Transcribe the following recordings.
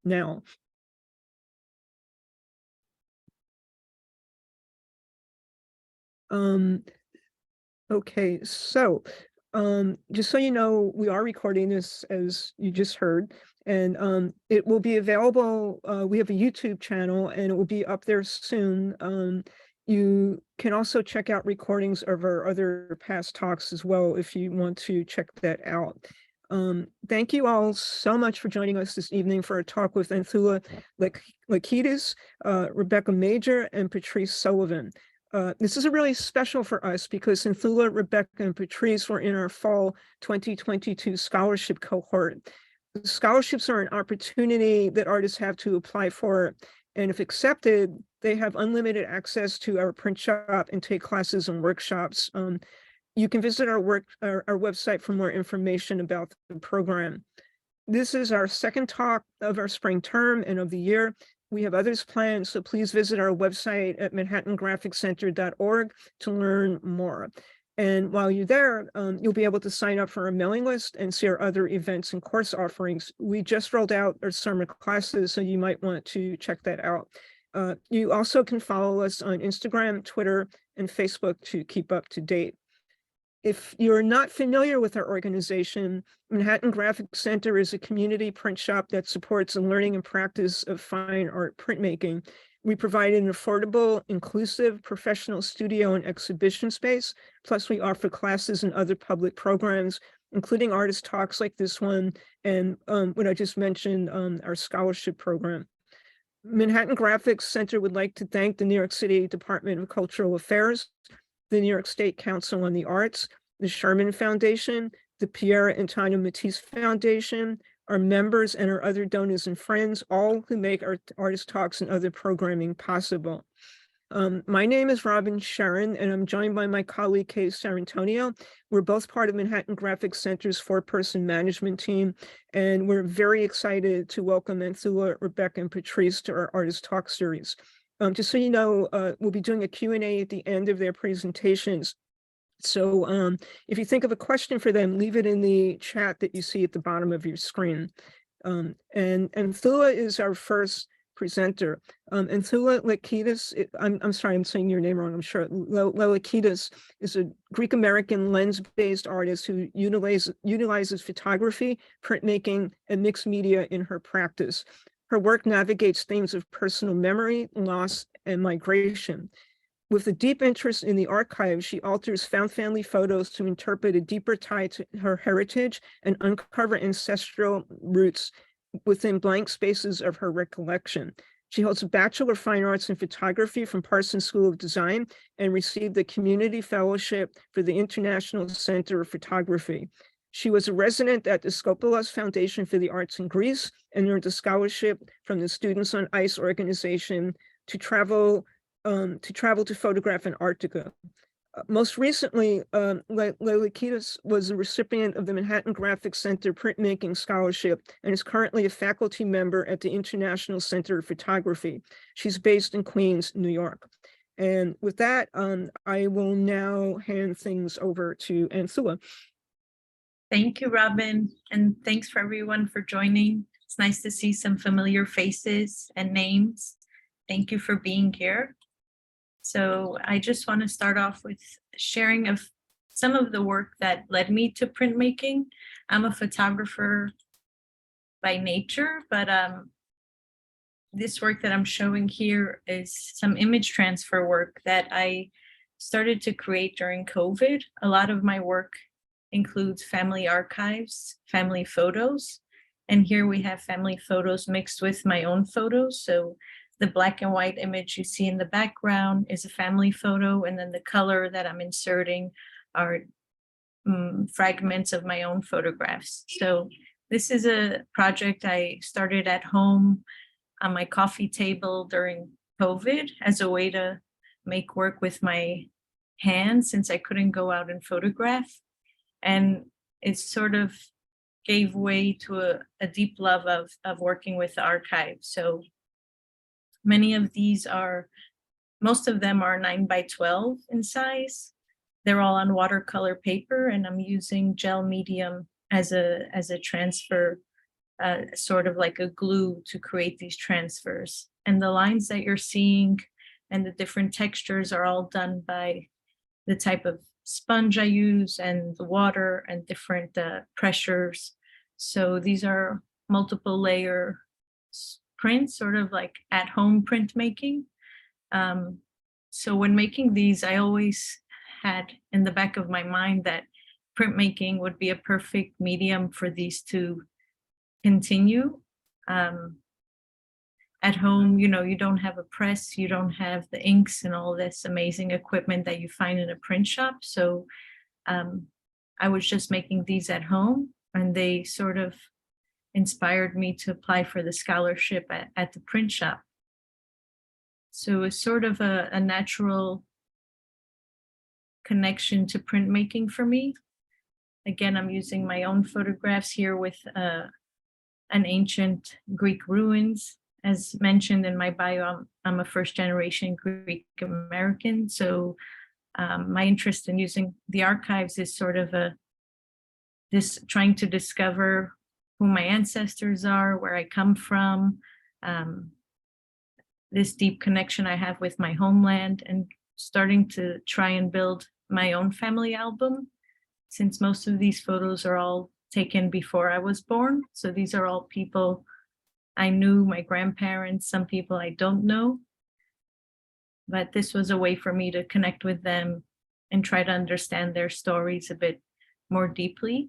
now. Okay, so just so you know, we are recording this, as you just heard, and it will be available. We have a YouTube channel and it will be up there soon. You can also check out recordings of our other past talks as well if you want to check that out. Thank you all so much for joining us this evening for a talk with Anthoula Lelekidis, Rebecca Major, and Patrice Sullivan. This is really special for us because Anthoula, Rebecca, and Patrice were in our fall 2022 scholarship cohort. Scholarships are an opportunity that artists have to apply for, and if accepted, they have unlimited access to our print shop and take classes and workshops. You can visit our website for more information about the program. This is our second talk of our spring term and of the year. We have others planned, so please visit our website at manhattangraphiccenter.org to learn more. And while you're there, you'll be able to sign up for our mailing list and see our other events and course offerings. We just rolled out our summer classes, so you might want to check that out. You also can follow us on Instagram, Twitter, and Facebook to keep up to date. If you're not familiar with our organization, Manhattan Graphic Center is a community print shop that supports the learning and practice of fine art printmaking. We provide an affordable, inclusive, professional studio and exhibition space. Plus, we offer classes and other public programs, including artist talks like this one, and what I just mentioned, our scholarship program. Manhattan Graphics Center would like to thank the New York City Department of Cultural Affairs, the New York State Council on the Arts, the Sherman Foundation, the Pierre and Tanya Matisse Foundation, our members and our other donors and friends, all who make our artist talks and other programming possible. My name is Robin Sharon, and I'm joined by my colleague, Kay Sarantonio. We're both part of Manhattan Graphic Center's 4-person management team, and we're very excited to welcome Anthoula, Rebecca, and Patrice to our artist talk series. Just so you know, we'll be doing a Q&A at the end of their presentations. So if you think of a question for them, leave it in the chat that you see at the bottom of your screen. And Anthoula is our first presenter. Anthoula Lelekidis, I'm sorry, I'm saying your name wrong, I'm sure. Lelekidis is a Greek-American lens-based artist who utilizes photography, printmaking, and mixed media in her practice. Her work navigates themes of personal memory, loss, and migration. With a deep interest in the archives, she alters found family photos to interpret a deeper tie to her heritage and uncover ancestral roots within blank spaces of her recollection. She holds a Bachelor of Fine Arts in Photography from Parsons School of Design and received the Community Fellowship for the International Center of Photography. She was a resident at the Skopoulos Foundation for the Arts in Greece and earned a scholarship from the Students on Ice organization to travel to photograph Antarctica. Most recently, Lelekidis was a recipient of the Manhattan Graphic Center Printmaking Scholarship and is currently a faculty member at the International Center of Photography. She's based in Queens, New York. And with that, I will now hand things over to Anthoula. Thank you, Robin, and thanks for everyone for joining. It's nice to see some familiar faces and names. Thank you for being here. So I just want to start off with sharing of some of the work that led me to printmaking. I'm a photographer by nature, but this work that I'm showing here is some image transfer work that I started to create during COVID. A lot of my work includes family archives, family photos, and here we have family photos mixed with my own photos. So the black and white image you see in the background is a family photo, and then the color that I'm inserting are fragments of my own photographs. So this is a project I started at home on my coffee table during COVID as a way to make work with my hands since I couldn't go out and photograph. And it sort of gave way to a deep love of working with the archive. So many of these most of them are 9x12 in size. They're all on watercolor paper, and I'm using gel medium as a transfer sort of like a glue to create these transfers. And the lines that you're seeing and the different textures are all done by the type of sponge I use and the water and different pressures. So these are multiple layer prints, sort of like at home printmaking. So when making these, I always had in the back of my mind that printmaking would be a perfect medium for these to continue. At home, you know, you don't have a press, you don't have the inks and all this amazing equipment that you find in a print shop. So I was just making these at home, and they sort of inspired me to apply for the scholarship at the print shop. So it's sort of a natural connection to printmaking for me. Again, I'm using my own photographs here with an ancient Greek ruins. As mentioned in my bio, I'm a first-generation Greek American. So my interest in using the archives is sort of trying to discover who my ancestors are, where I come from, this deep connection I have with my homeland, and starting to try and build my own family album, since most of these photos are all taken before I was born. So these are all people I knew, my grandparents, some people I don't know. But this was a way for me to connect with them and try to understand their stories a bit more deeply.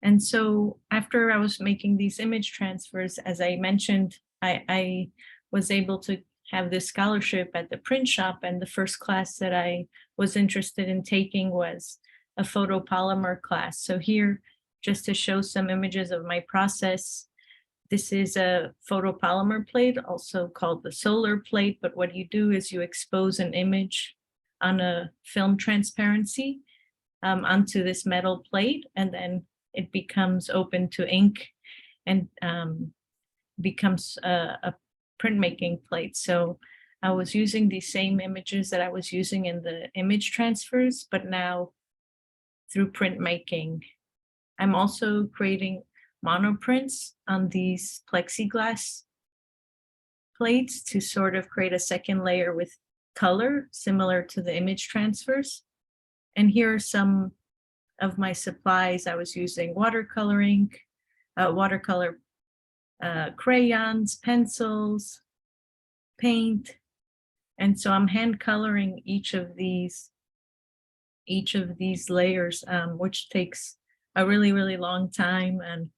And so after I was making these image transfers, as I mentioned, I was able to have this scholarship at the print shop, and the first class that I was interested in taking was a photopolymer class. So here, just to show some images of my process, this is a photopolymer plate, also called the solar plate, but what you do is you expose an image on a film transparency onto this metal plate, and then it becomes open to ink and becomes a printmaking plate. So I was using the same images that I was using in the image transfers, but now through printmaking. I'm also creating monoprints on these plexiglass plates to sort of create a second layer with color, similar to the image transfers. And here are some of my supplies. I was using watercoloring, watercolor crayons, pencils, paint. And so I'm hand coloring each of these layers, which takes a really, really long time. And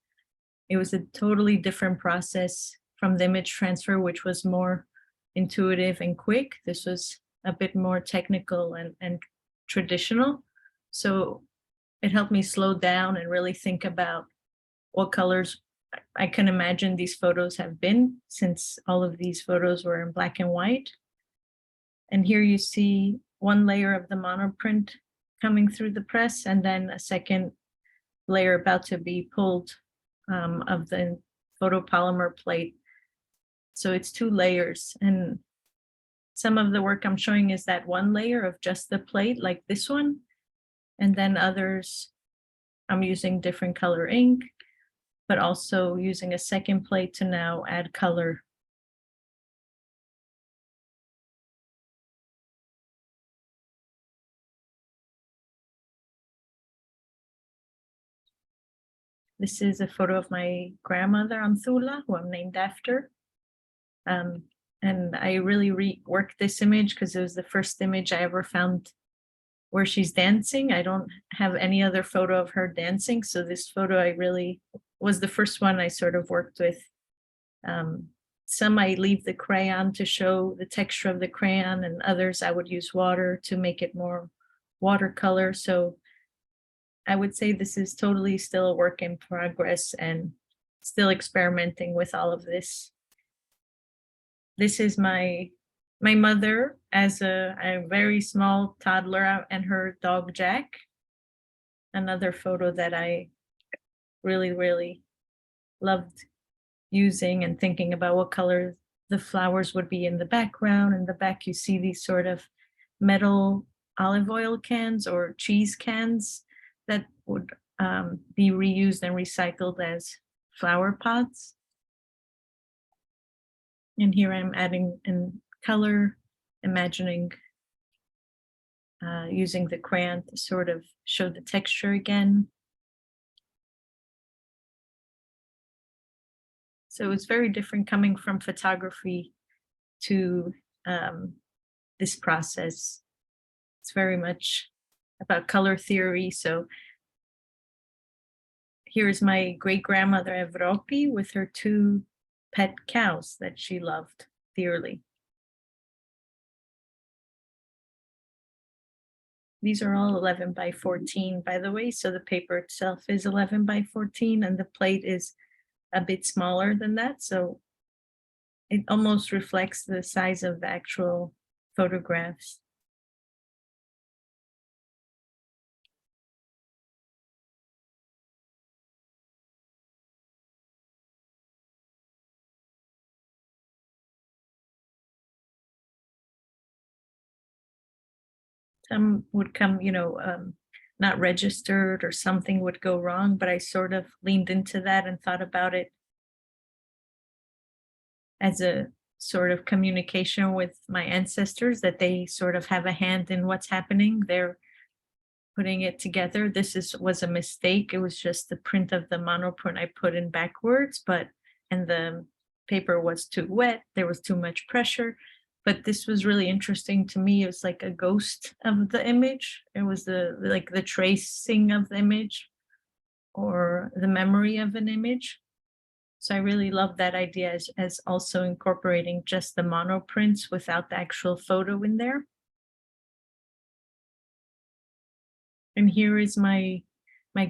it was a totally different process from the image transfer, which was more intuitive and quick. This was a bit more technical and traditional. So it helped me slow down and really think about what colors I can imagine these photos have been, since all of these photos were in black and white. And here you see one layer of the monoprint coming through the press, and then a second layer about to be pulled of the photopolymer plate. So it's two layers, and some of the work I'm showing is that one layer of just the plate, like this one, and then others I'm using different color ink, but also using a second plate to now add color. This is a photo of my grandmother, Anthoula, who I'm named after. And I really reworked this image because it was the first image I ever found where she's dancing. I don't have any other photo of her dancing. So this photo was the first one I sort of worked with. Some I leave the crayon to show the texture of the crayon, and others I would use water to make it more watercolor. So I would say this is totally still a work in progress and still experimenting with all of this. This is my mother as a very small toddler and her dog Jack. Another photo that I really, really loved using and thinking about what color the flowers would be in the background. In the back, you see these sort of metal olive oil cans or cheese cans that would be reused and recycled as flower pots. And here I'm adding in color, imagining using the crayon to sort of show the texture again. So it's very different coming from photography to this process. It's very much about color theory. So here's my great-grandmother Evropi with her 2 pet cows that she loved dearly. These are all 11 by 14, by the way, so the paper itself is 11 by 14 and the plate is a bit smaller than that, so it almost reflects the size of the actual photographs. Some would come, not registered, or something would go wrong, but I sort of leaned into that and thought about it as a sort of communication with my ancestors, that they sort of have a hand in what's happening. They're putting it together. Was a mistake. It was just the print of the monoprint I put in backwards, and the paper was too wet. There was too much pressure. But this was really interesting to me. It was like a ghost of the image. It was the tracing of the image or the memory of an image. So I really love that idea as also incorporating just the monoprints without the actual photo in there. And here is my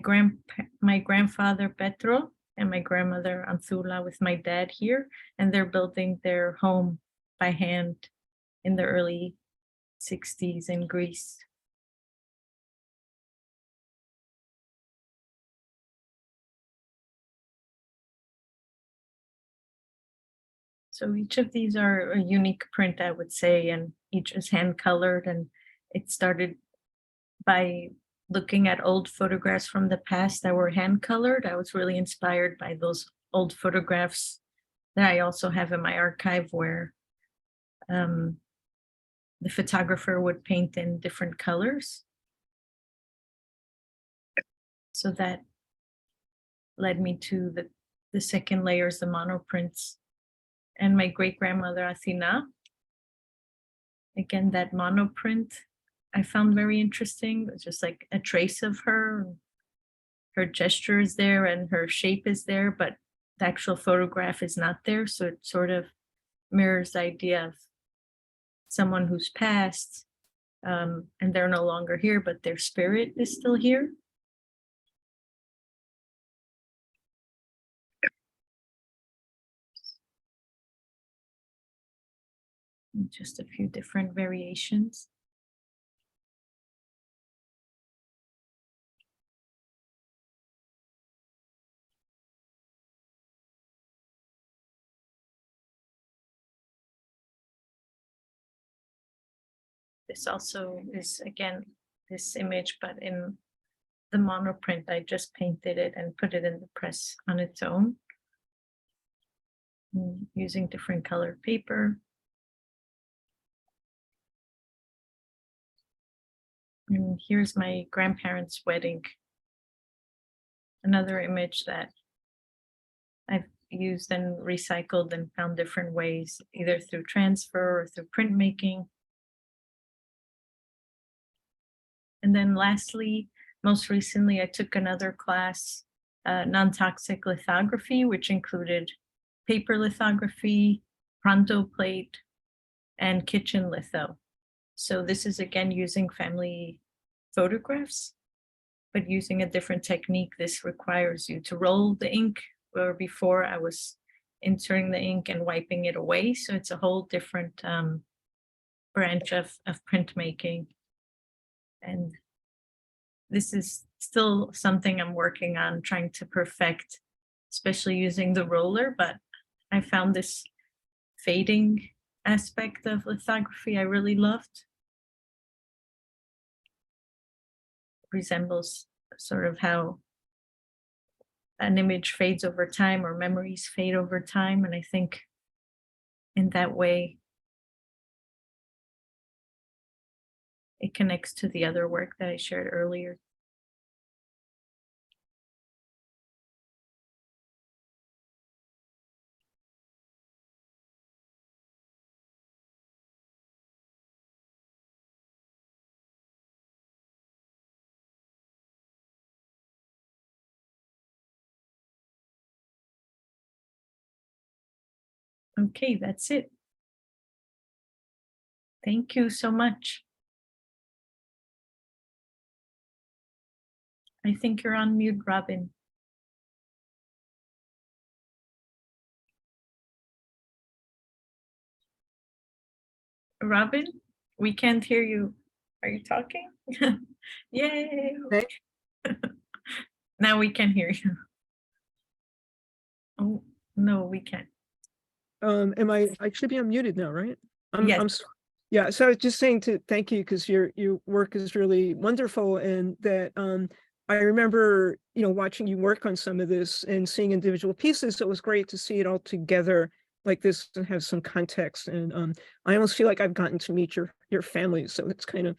grandfather Petro and my grandmother Anthoula with my dad here, and they're building their home by hand in the early 60s in Greece. So each of these are a unique print, I would say, and each is hand colored. And it started by looking at old photographs from the past that were hand colored. I was really inspired by those old photographs that I also have in my archive, where the photographer would paint in different colors. So that led me to the second layers, the monoprints. And my great-grandmother Athina, again, that monoprint I found very interesting. It's just like a trace of her gesture is there and her shape is there, but the actual photograph is not there. So it sort of mirrors the idea of someone who's passed, and they're no longer here, but their spirit is still here. Just a few different variations. This also is, again, this image, but in the monoprint, I just painted it and put it in the press on its own, using different colored paper. And here's my grandparents' wedding. Another image that I've used and recycled and found different ways, either through transfer or through printmaking. And then lastly, most recently, I took another class, non-toxic lithography, which included paper lithography, pronto plate, and kitchen litho. So this is, again, using family photographs, but using a different technique. This requires you to roll the ink, where before I was inserting the ink and wiping it away. So it's a whole different branch of printmaking. And this is still something I'm working on, trying to perfect, especially using the roller, but I found this fading aspect of lithography I really loved. Resembles sort of how an image fades over time or memories fade over time. And I think in that way, it connects to the other work that I shared earlier. Okay, that's it. Thank you so much. I think you're on mute, Robin. Robin, we can't hear you. Are you talking? Yay. Okay. Now we can hear you. Oh, no, we can't. I should be unmuted now, right? Yes. Yeah, so I was just saying to thank you because your work is really wonderful, and that I remember, watching you work on some of this and seeing individual pieces. So it was great to see it all together like this and have some context. And I almost feel like I've gotten to meet your family, so it's kind of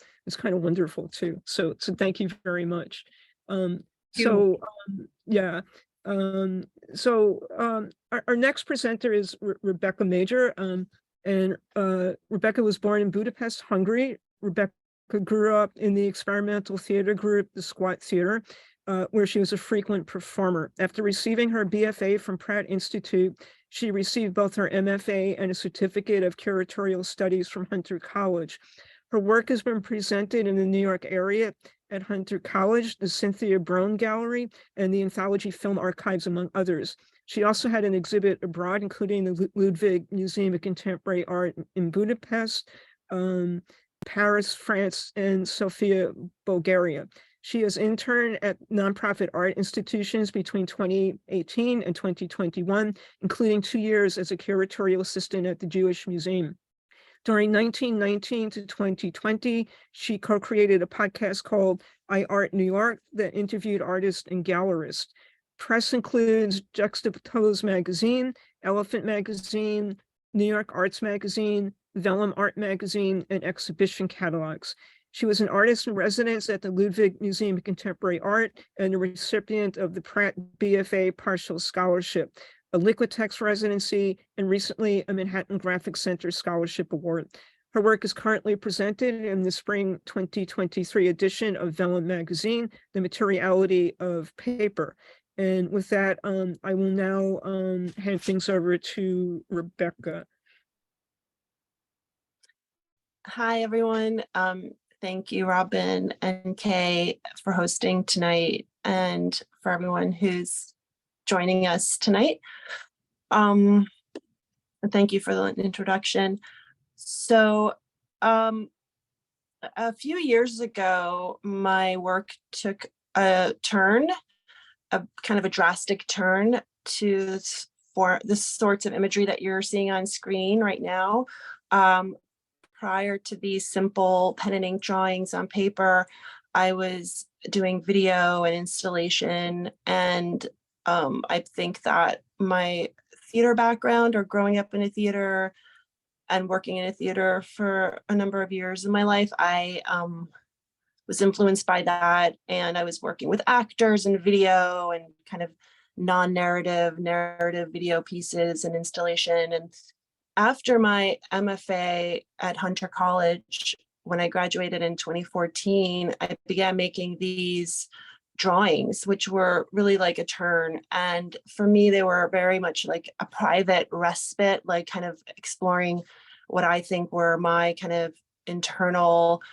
wonderful too. So thank you very much. So yeah. Our next presenter is Rebecca Major. And Rebecca was born in Budapest, Hungary. Rebecca grew up in the experimental theater group, the Squat Theater, where she was a frequent performer. After receiving her BFA from Pratt Institute, she received both her MFA and a certificate of curatorial studies from Hunter College. Her work has been presented in the New York area at Hunter College, the Cynthia Brown Gallery, and the Anthology Film Archives, among others. She also had an exhibit abroad, including the Ludwig Museum of Contemporary Art in Budapest, Paris, France, and Sofia, Bulgaria. She has interned at nonprofit art institutions between 2018 and 2021, including 2 years as a curatorial assistant at the Jewish Museum. During 1919 to 2020, she co-created a podcast called I Art New York that interviewed artists and gallerists. Press includes Juxtapose Magazine, Elephant Magazine, New York Arts Magazine, Vellum Art Magazine, and exhibition catalogs. She was an artist in residence at the Ludwig Museum of Contemporary Art and a recipient of the Pratt BFA Partial Scholarship, a Liquitex residency, and recently a Manhattan Graphic Center Scholarship Award. Her work is currently presented in the spring 2023 edition of Vellum Magazine, The Materiality of Paper. And with that, I will now hand things over to Rebecca. Hi, everyone. Thank you, Robin and Kay, for hosting tonight, and for everyone who's joining us tonight. Thank you for the introduction. So a few years ago, my work took a turn, a kind of a drastic turn for the sorts of imagery that you're seeing on screen right now. Prior to these simple pen and ink drawings on paper, I was doing video and installation, and I think that my theater background, or growing up in a theater and working in a theater for a number of years in my life, I was influenced by that, and I was working with actors and video and kind of non-narrative, narrative video pieces and installation. And after my MFA at Hunter College, when I graduated in 2014, I began making these drawings, which were really like a turn. And for me, they were very much like a private respite, like kind of exploring what I think were my kind of internal,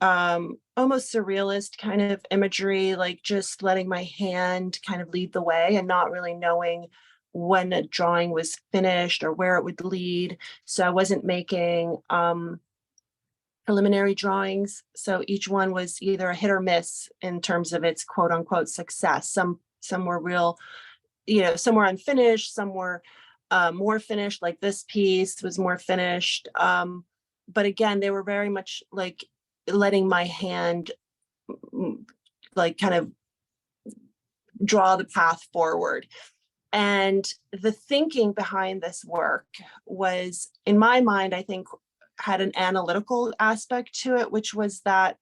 almost surrealist kind of imagery, like just letting my hand kind of lead the way and not really knowing when a drawing was finished or where it would lead. So I wasn't making preliminary drawings. So each one was either a hit or miss in terms of its quote unquote success. Some were real, some were unfinished, some were more finished, like this piece was more finished. But again, they were very much like letting my hand like kind of draw the path forward. And the thinking behind this work was, in my mind, I think had an analytical aspect to it, which was that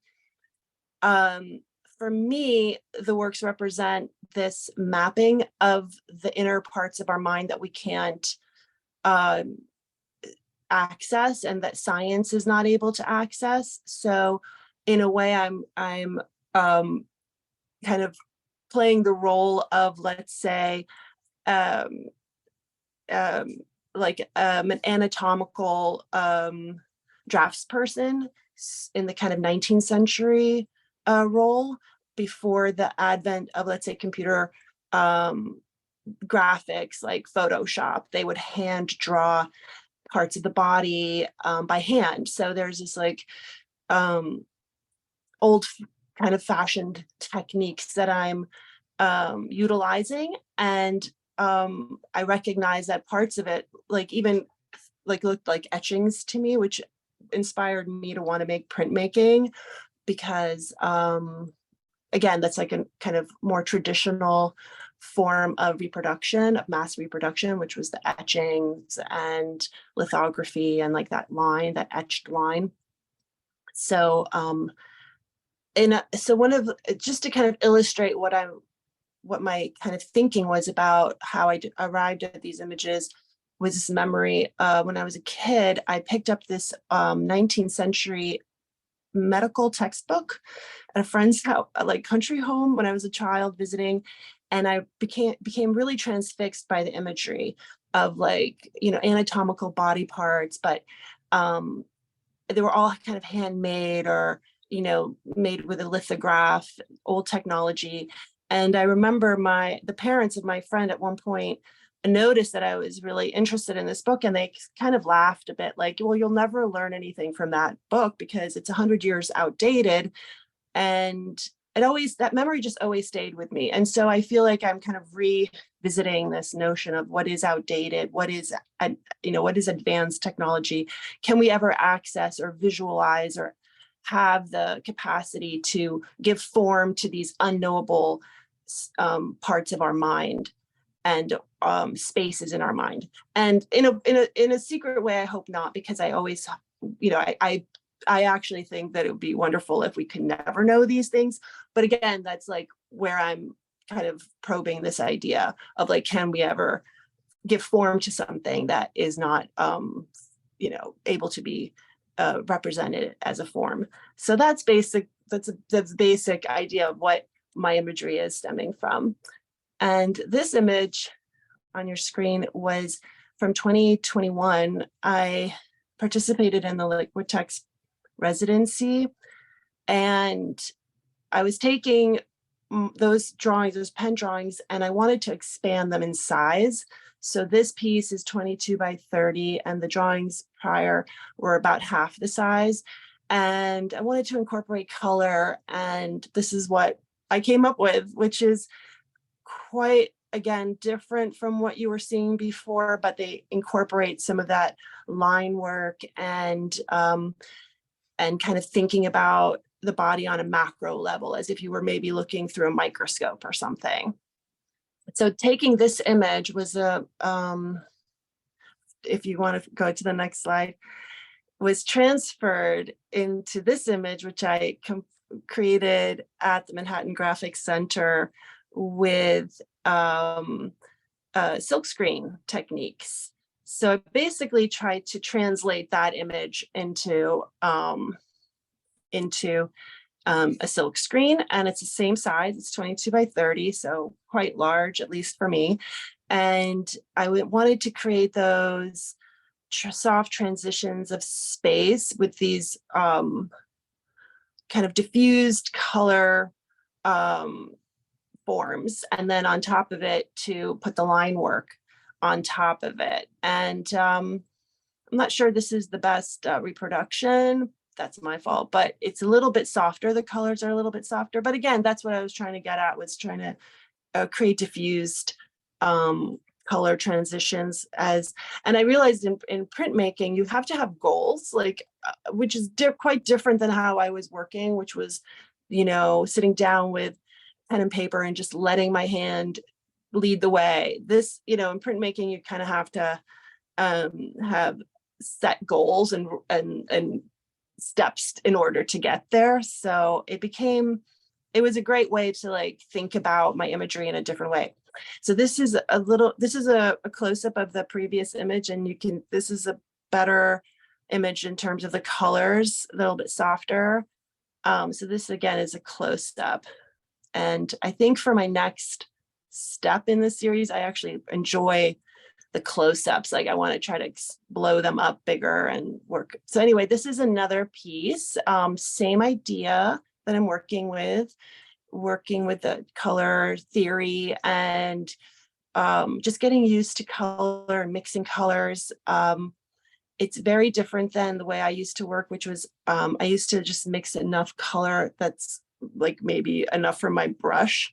for me, the works represent this mapping of the inner parts of our mind that we can't access and that science is not able to access. So in a way, I'm kind of playing the role of, let's say, like an anatomical draftsperson in the kind of 19th century role before the advent of, let's say, computer graphics like Photoshop. They would hand draw parts of the body by hand. So there's this like old kind of fashioned techniques that I'm utilizing, and I recognize that parts of it, like even like looked like etchings to me, which inspired me to want to make printmaking, because again, that's like a kind of more traditional form of reproduction, of mass reproduction, which was the etchings and lithography and like that line, that etched line. So so one of, just to kind of illustrate what my kind of thinking was about how I arrived at these images, was this memory. When I was a kid, I picked up this 19th century medical textbook at a friend's house, like country home, when I was a child visiting, and I became really transfixed by the imagery of, like, you know, anatomical body parts, but they were all kind of handmade, or, you know, made with a lithograph, old technology. And I remember the parents of my friend at one point noticed that I was really interested in this book, and they kind of laughed a bit, like, well, you'll never learn anything from that book because it's 100 years outdated. And that memory just always stayed with me. And so I feel like I'm kind of revisiting this notion of what is outdated, what is advanced technology, can we ever access or visualize or have the capacity to give form to these unknowable parts of our mind and spaces in our mind. And in a secret way, I hope not, because I always, you know, I actually think that it would be wonderful if we could never know these things. But again, that's like where I'm kind of probing this idea of, like, can we ever give form to something that is not, you know, able to be represented as a form. So that's basic. That's the basic idea of what my imagery is stemming from. And this image on your screen was from 2021. I participated in the Liquitex residency, and I was taking those drawings, those pen drawings, and I wanted to expand them in size. So this piece is 22 by 30, and the drawings prior were about half the size. And I wanted to incorporate color, and this is what I came up with, which is quite, again, different from what you were seeing before, but they incorporate some of that line work and kind of thinking about the body on a macro level, as if you were maybe looking through a microscope or something. So taking this image was if you want to go to the next slide, was transferred into this image, which I created at the Manhattan Graphics Center with silkscreen techniques. So I basically tried to translate that image into a silk screen, and it's the same size. It's 22 by 30, so quite large, at least for me. And I wanted to create those soft transitions of space with these kind of diffused color forms, and then on top of it to put the line work on top of it. And I'm not sure this is the best reproduction. That's my fault, but it's a little bit softer. The colors are a little bit softer, but again, that's what I was trying to get at, was trying to create diffused color transitions. And I realized in printmaking, you have to have goals, like which is quite different than how I was working, which was, you know, sitting down with pen and paper and just letting my hand lead the way. This, in printmaking, you kind of have to have set goals and steps in order to get there. So it was a great way to like think about my imagery in a different way. So this is a close-up of the previous image, and this is a better image in terms of the colors, a little bit softer. So this again is a close-up. And I think for my next step in the series, I actually enjoy the close-ups. Like I want to try to blow them up bigger and work. So anyway, this is another piece, same idea that I'm working with the color theory and just getting used to color and mixing colors. It's very different than the way I used to work, which was I used to just mix enough color that's like maybe enough for my brush.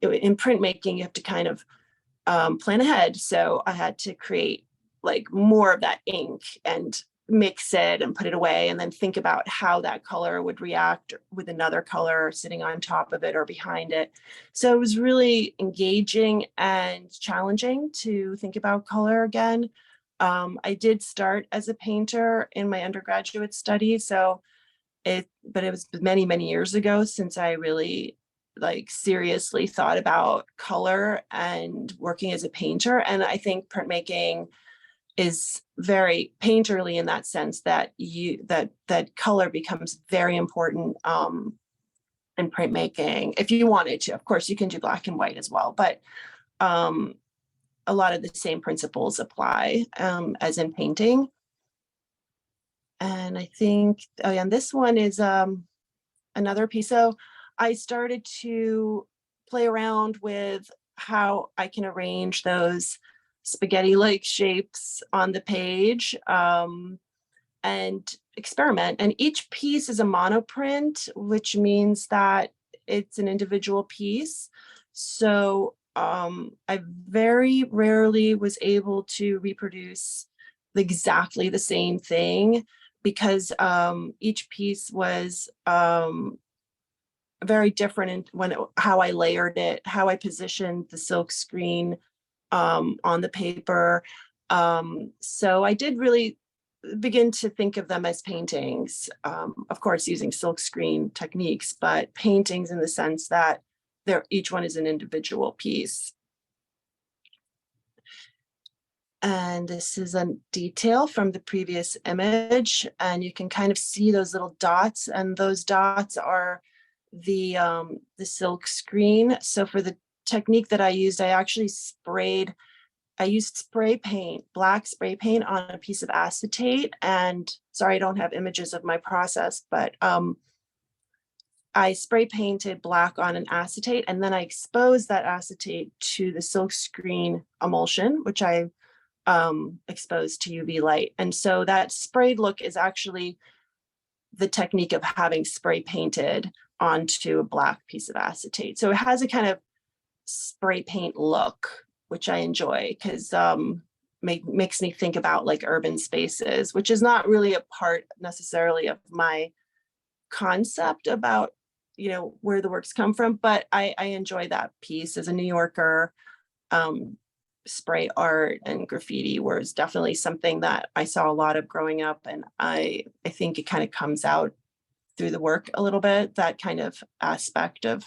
In printmaking, you have to kind of plan ahead. So I had to create like more of that ink and mix it and put it away, and then think about how that color would react with another color sitting on top of it or behind it. So it was really engaging and challenging to think about color again. I did start as a painter in my undergraduate study, but it was many, many years ago since I really like seriously thought about color and working as a painter. And I think printmaking is very painterly in that sense that that color becomes very important in printmaking. If you wanted to, of course, you can do black and white as well, but a lot of the same principles apply as in painting. And I think, oh yeah, and this one is another piece. So I started to play around with how I can arrange those spaghetti-like shapes on the page and experiment. And each piece is a monoprint, which means that it's an individual piece. So I very rarely was able to reproduce exactly the same thing because each piece was very different in how I layered it, how I positioned the silk screen on the paper. So I did really begin to think of them as paintings, of course, using silk screen techniques, but paintings in the sense that each one is an individual piece. And this is a detail from the previous image, and you can kind of see those little dots, and those dots are the silk screen. So for the technique that I used, I used spray paint, black spray paint on a piece of acetate. And sorry, I don't have images of my process, but I spray painted black on an acetate, and then I exposed that acetate to the silk screen emulsion, which I exposed to UV light. And so that sprayed look is actually the technique of having spray painted onto a black piece of acetate. So it has a kind of spray paint look, which I enjoy because makes me think about like urban spaces, which is not really a part necessarily of my concept about, where the works come from, but I enjoy that piece. As a New Yorker, spray art and graffiti was definitely something that I saw a lot of growing up, and I think it kind of comes out through the work a little bit, that kind of aspect of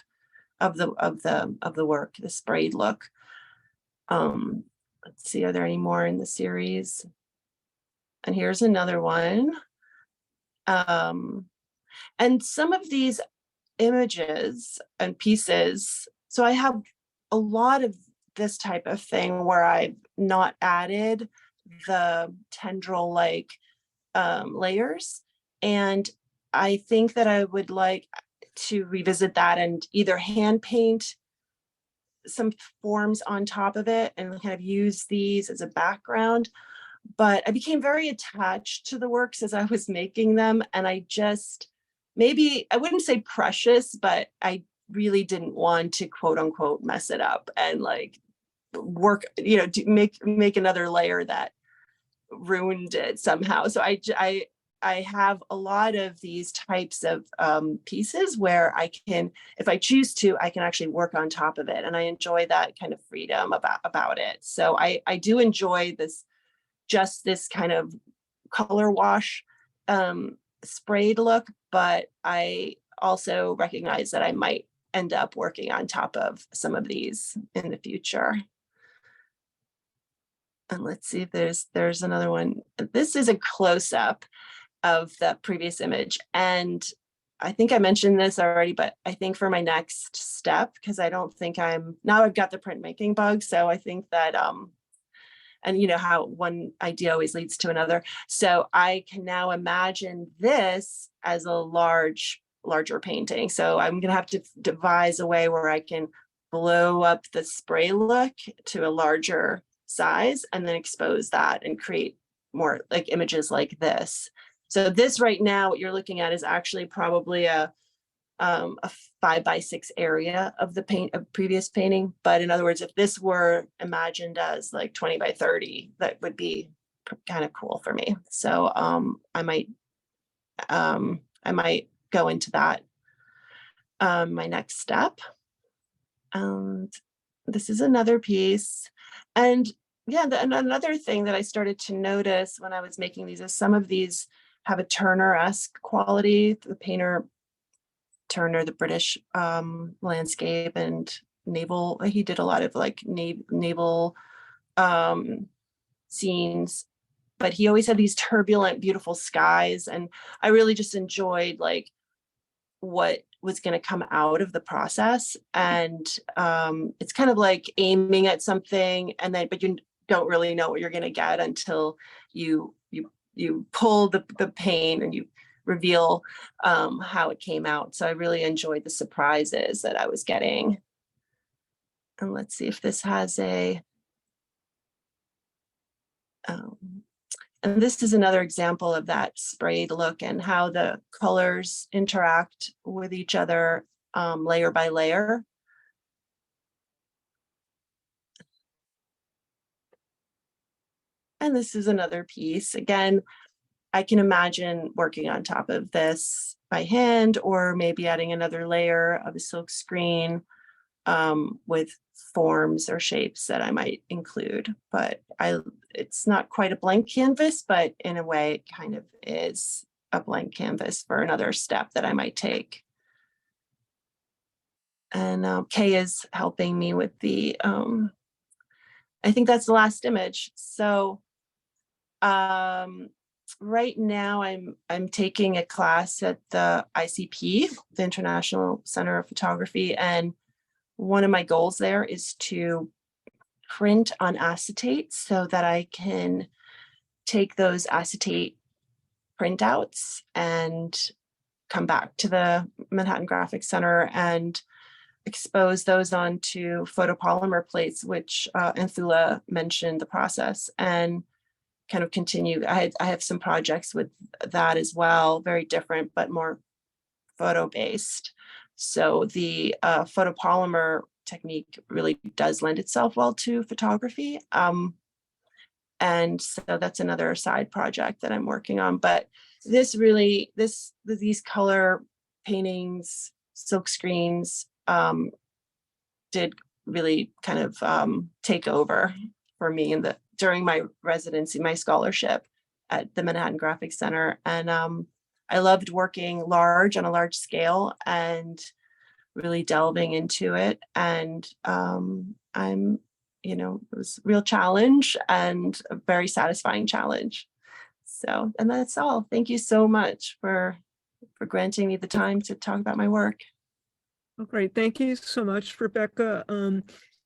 the work, the sprayed look. Let's see, are there any more in the series? And here's another one. And some of these images and pieces, so I have a lot of this type of thing where I've not added the tendril-like layers. And I think that I would like to revisit that and either hand paint some forms on top of it and kind of use these as a background. But I became very attached to the works as I was making them. And I just, maybe, I wouldn't say precious, but I really didn't want to quote unquote mess it up and like work, to make another layer that ruined it somehow. So I I have a lot of these types of pieces where I can, if I choose to, I can actually work on top of it. And I enjoy that kind of freedom about it. So I do enjoy this, just this kind of color wash sprayed look, but I also recognize that I might end up working on top of some of these in the future. And let's see if there's another one. This is a close-up of the previous image. And I think I mentioned this already, but I think for my next step, because I don't think now I've got the printmaking bug. So I think that, and you know how one idea always leads to another. So I can now imagine this as a larger painting. So I'm gonna have to devise a way where I can blow up the spray look to a larger size and then expose that and create more like images like this. So this right now, what you're looking at is actually probably a 5x6 area of the previous painting. But in other words, if this were imagined as like 20x30, that would be kind of cool for me. So I might go into that my next step. And this is another piece. And yeah, another thing that I started to notice when I was making these is some of these have a Turner-esque quality. The painter Turner, the British landscape and naval, he did a lot of like naval scenes, but he always had these turbulent, beautiful skies. And I really just enjoyed like what was going to come out of the process. And it's kind of like aiming at something and then, but you don't really know what you're going to get until you pull the paint and you reveal how it came out. So I really enjoyed the surprises that I was getting. And let's see if this has a, and this is another example of that sprayed look and how the colors interact with each other layer by layer. And this is another piece. Again, I can imagine working on top of this by hand or maybe adding another layer of a silk screen with forms or shapes that I might include. But it's not quite a blank canvas, but in a way it kind of is a blank canvas for another step that I might take. And Kay is helping me with the, I think that's the last image. So right now I'm taking a class at the ICP, the International Center of Photography, and one of my goals there is to print on acetate so that I can take those acetate printouts and come back to the Manhattan Graphic Center and expose those onto photopolymer plates, which Anthoula mentioned the process, and kind of continue. I have some projects with that as well, very different, but more photo based. So the photopolymer technique really does lend itself well to photography. And so that's another side project that I'm working on. But this really, these color paintings, silk screens did really kind of take over for me during my residency, my scholarship at the Manhattan Graphic Center. And I loved working on a large scale and really delving into it. And it was a real challenge and a very satisfying challenge. So, and that's all. Thank you so much for granting me the time to talk about my work. Oh, great. Thank you so much, Rebecca.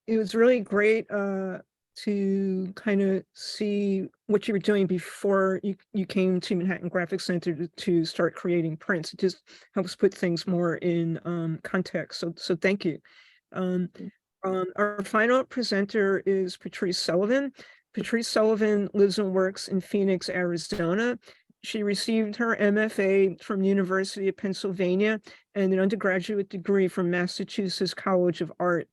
It was really great to kind of see what you were doing before you came to Manhattan Graphic Center to start creating prints. It just helps put things more in context. So thank you. Our final presenter is Patrice Sullivan. Patrice Sullivan lives and works in Phoenix, Arizona. She received her MFA from the University of Pennsylvania and an undergraduate degree from Massachusetts College of Art.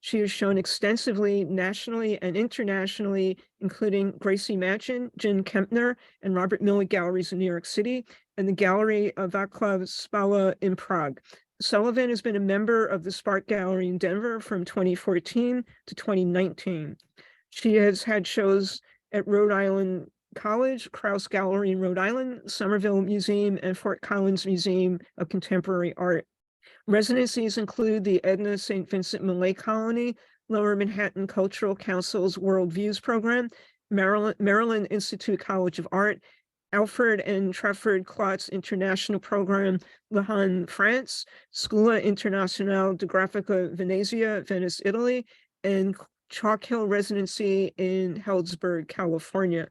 She is shown extensively nationally and internationally, including Gracie Mansion, Jen Kempner, and Robert Miller galleries in New York City, and the Gallery of Václav Spala in Prague. Sullivan has been a member of the Spark Gallery in Denver from 2014 to 2019. She has had shows at Rhode Island College, Krause Gallery in Rhode Island, Somerville Museum, and Fort Collins Museum of Contemporary Art. Residencies include the Edna St. Vincent Millay Colony, Lower Manhattan Cultural Council's World Views Program, Maryland Institute College of Art, Alfred and Trafford Klotz International Program, Le Havre, France, Scuola Internazionale di Grafica Venezia, Venice, Italy, and Chalk Hill Residency in Healdsburg, California.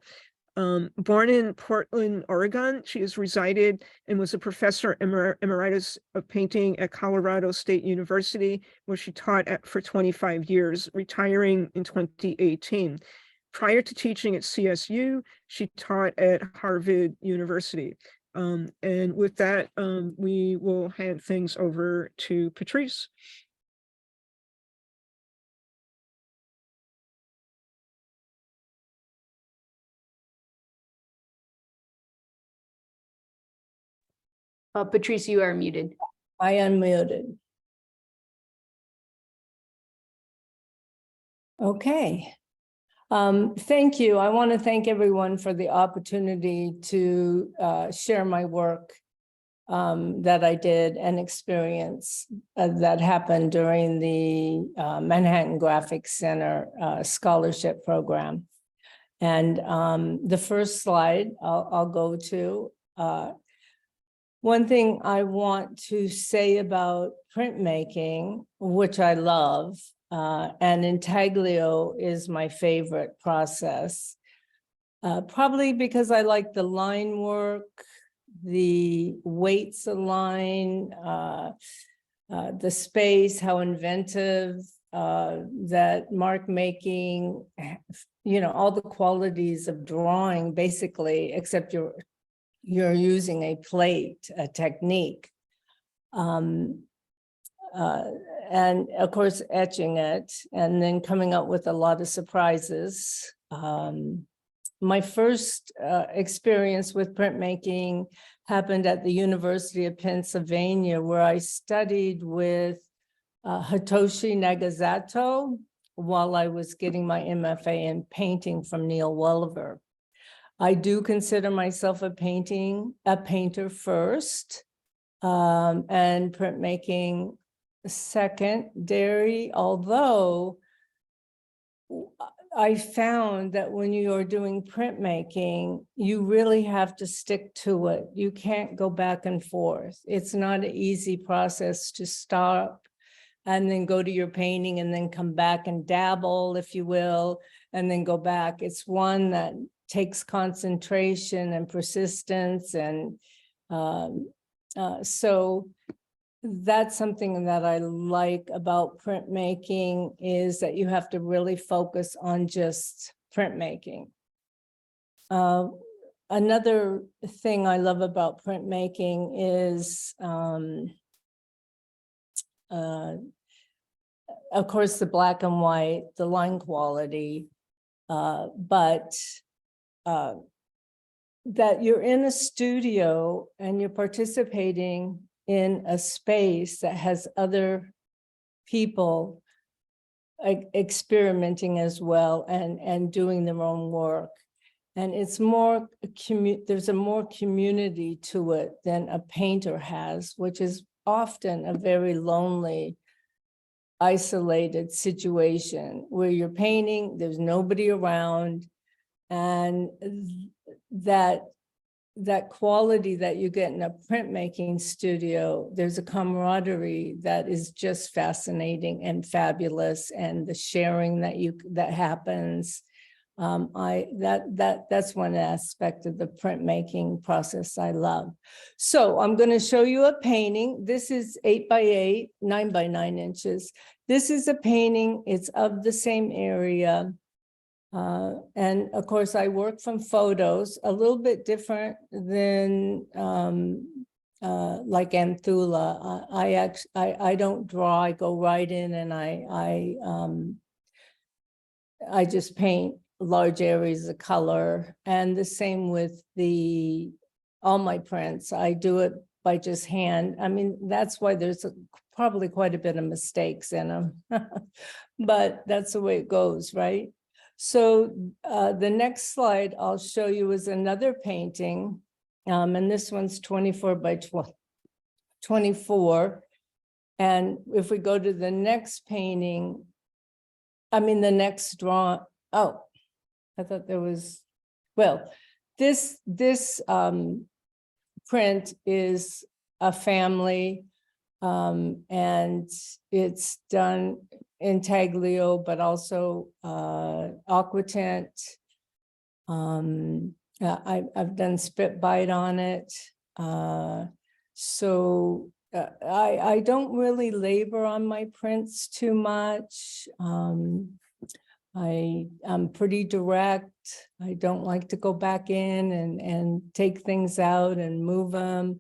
Born in Portland, Oregon, she has resided and was a professor emeritus of painting at Colorado State University, where she taught for 25 years, retiring in 2018. Prior to teaching at CSU, she taught at Harvard University. And with that, we will hand things over to Patrice. Patrice, you are muted. I unmuted. Okay. Thank you. I want to thank everyone for the opportunity to share my work that I did and experience that happened during the Manhattan Graphic Center scholarship program. And the first slide I'll go to. One thing I want to say about printmaking, which I love, and intaglio is my favorite process, probably because I like the line work, the weights align, the space, how inventive, that mark making, you know, all the qualities of drawing, basically, except you're using a plate, a technique. And of course, etching it and then coming up with a lot of surprises. My first experience with printmaking happened at the University of Pennsylvania, where I studied with Hitoshi Nagasato while I was getting my MFA in painting from Neil Welliver. I do consider myself a painter first, and printmaking secondary, although I found that when you are doing printmaking, you really have to stick to it. You can't go back and forth. It's not an easy process to stop and then go to your painting and then come back and dabble, if you will, and then go back. It's one that takes concentration and persistence. And so that's something that I like about printmaking, is that you have to really focus on just printmaking. Another thing I love about printmaking is, of course, the black and white, the line quality, but that you're in a studio and you're participating in a space that has other people experimenting as well and doing their own work. And it's more, there's a more community to it than a painter has, which is often a very lonely, isolated situation where you're painting, there's nobody around, and that quality that you get in a printmaking studio, there's a camaraderie that is just fascinating and fabulous, and the sharing that happens. That's one aspect of the printmaking process I love. So I'm going to show you a painting. This is 8 by 8, 9 by 9 inches. This is a painting. It's of the same area. And of course, I work from photos, a little bit different than like Anthoula. I don't draw. I go right in and I just paint large areas of color. And the same with all my prints. I do it by just hand. I mean, that's why there's probably quite a bit of mistakes in them, but that's the way it goes, right? So the next slide I'll show you is another painting. And this one's 24 by 24. And if we go to the next painting, the next draw, oh, I thought there was, well, this print is a family, and it's done intaglio, but also aquatint. I've done spit bite on it. So I don't really labor on my prints too much. I'm pretty direct. I don't like to go back in and take things out and move them.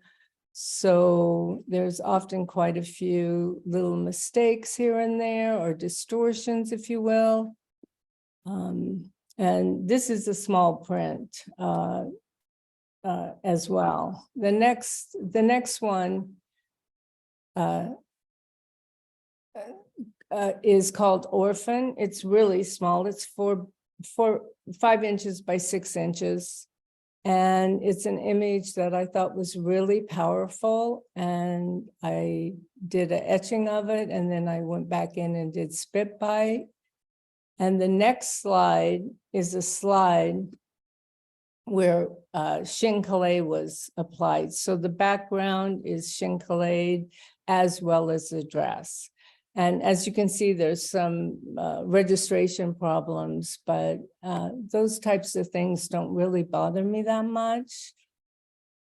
So there's often quite a few little mistakes here and there, or distortions, if you will. And this is a small print as well. The next one is called Orphan. It's really small. It's 5 inches by 6 inches. And it's an image that I thought was really powerful. And I did an etching of it. And then I went back in and did spit bite. And the next slide is a slide where Shinkalei was applied. So the background is Shinkalei as well as the dress. And as you can see, there's some registration problems, but those types of things don't really bother me that much.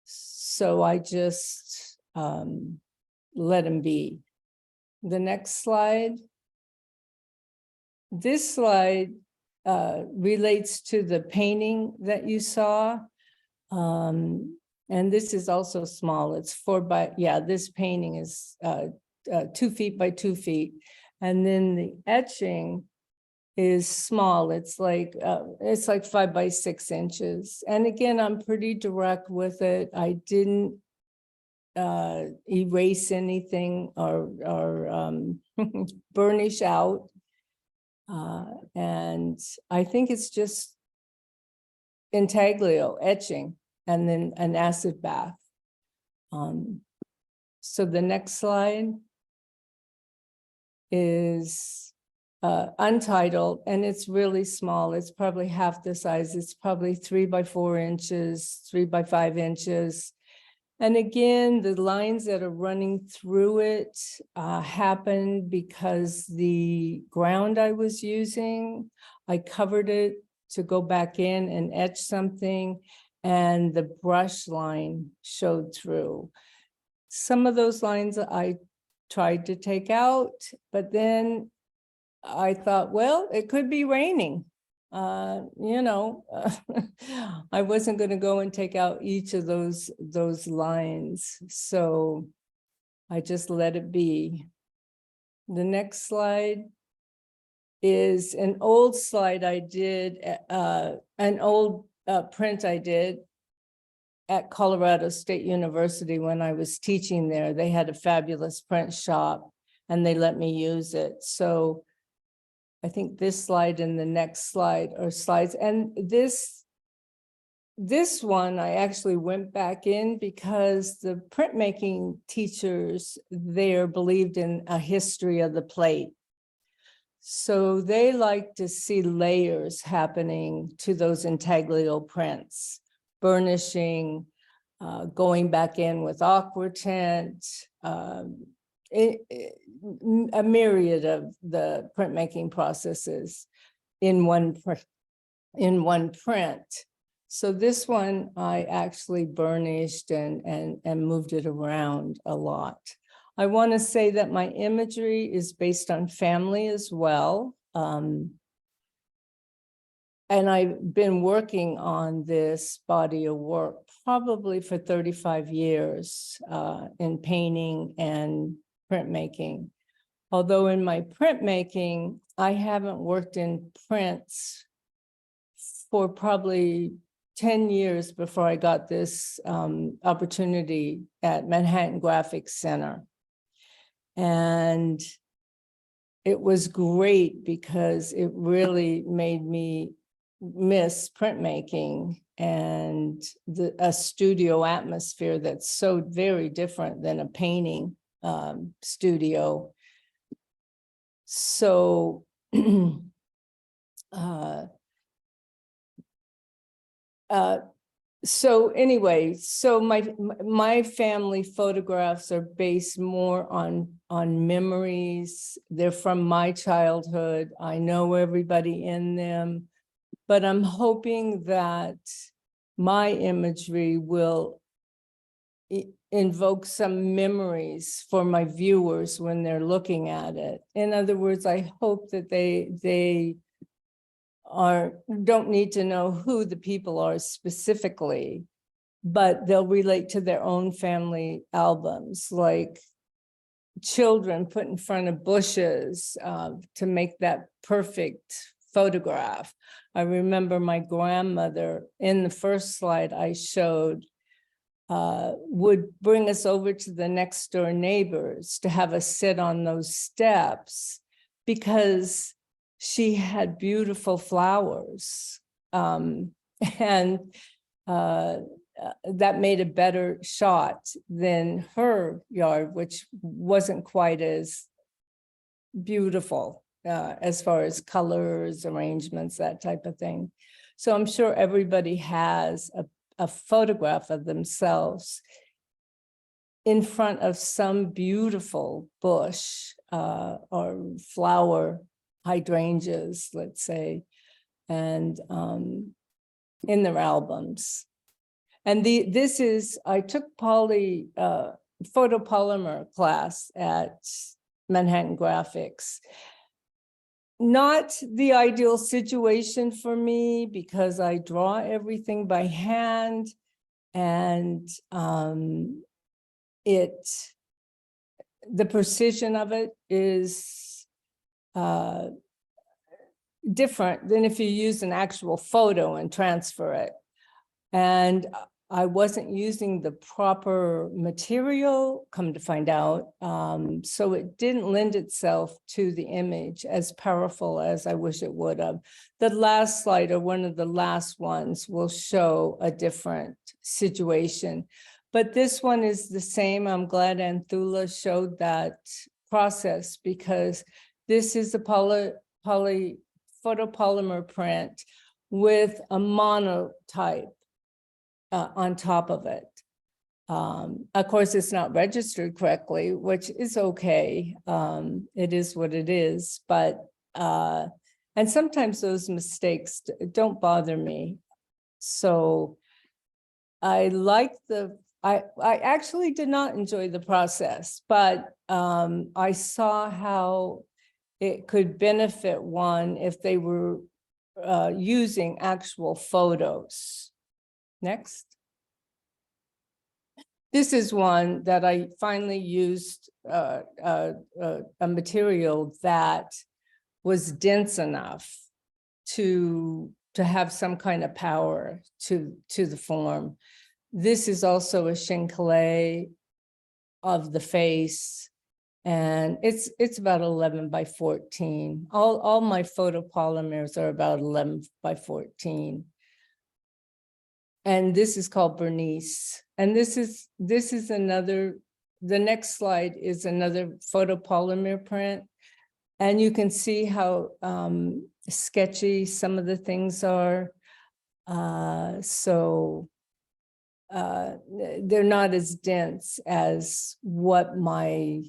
So I just let them be. The next slide. This slide relates to the painting that you saw. And this is also small. It's this painting is 2 feet by 2 feet. And then the etching is small. It's like 5 by 6 inches. And again, I'm pretty direct with it. I didn't erase anything or burnish out. And I think it's just intaglio, etching, and then an acid bath. So the next slide is untitled, and it's really small. It's probably half the size. It's probably 3 by 4 inches, 3 by 5 inches. And again, the lines that are running through it happened because the ground I was using, I covered it to go back in and etch something, and the brush line showed through. Some of those lines I tried to take out, but then I thought, well, it could be raining. I wasn't going to go and take out each of those lines. So I just let it be. The next slide is an old slide I did, an old print I did at Colorado State University when I was teaching there. They had a fabulous print shop and they let me use it. So I think this slide and the next slide are slides. And this one, I actually went back in because the printmaking teachers there believed in a history of the plate. So they like to see layers happening to those intaglio prints, burnishing, going back in with aquatint, a myriad of the printmaking processes in one print. So this one I actually burnished and moved it around a lot. I want to say that my imagery is based on family as well. and I've been working on this body of work probably for 35 years in painting and printmaking. Although in my printmaking, I haven't worked in prints for probably 10 years before I got this opportunity at Manhattan Graphics Center. And it was great because it really made me miss printmaking and a studio atmosphere that's so very different than a painting studio. So so anyway, so my family photographs are based more on memories. They're from my childhood. I know everybody in them, but I'm hoping that my imagery will invoke some memories for my viewers when they're looking at it. In other words, I hope that they don't need to know who the people are specifically, but they'll relate to their own family albums, like children put in front of bushes to make that perfect photograph. I remember my grandmother, in the first slide I showed, would bring us over to the next door neighbors to have us sit on those steps because she had beautiful flowers. And that made a better shot than her yard, which wasn't quite as beautiful as far as colors, arrangements, that type of thing. So I'm sure everybody has a photograph of themselves in front of some beautiful bush or flower, hydrangeas, let's say, and in their albums. And I took photopolymer class at Manhattan Graphics. Not the ideal situation for me because I draw everything by hand, and the precision of it is different than if you use an actual photo and transfer it. And I wasn't using the proper material, come to find out. So it didn't lend itself to the image as powerful as I wish it would have. The last slide, or one of the last ones, will show a different situation. But this one is the same. I'm glad Anthoula showed that process because this is a photopolymer print with a monotype on top of it. Of course, it's not registered correctly, which is okay. It is what it is, but, and sometimes those mistakes don't bother me. So I like I actually did not enjoy the process, but I saw how it could benefit one if they were using actual photos. Next. This is one that I finally used a material that was dense enough to have some kind of power to the form. This is also a Chincolet of the face, and it's about 11 by 14. All my photopolymers are about 11 by 14. And this is called Bernice. And this is another, the next slide is another photopolymer print. And you can see how sketchy some of the things are. They're not as dense as what my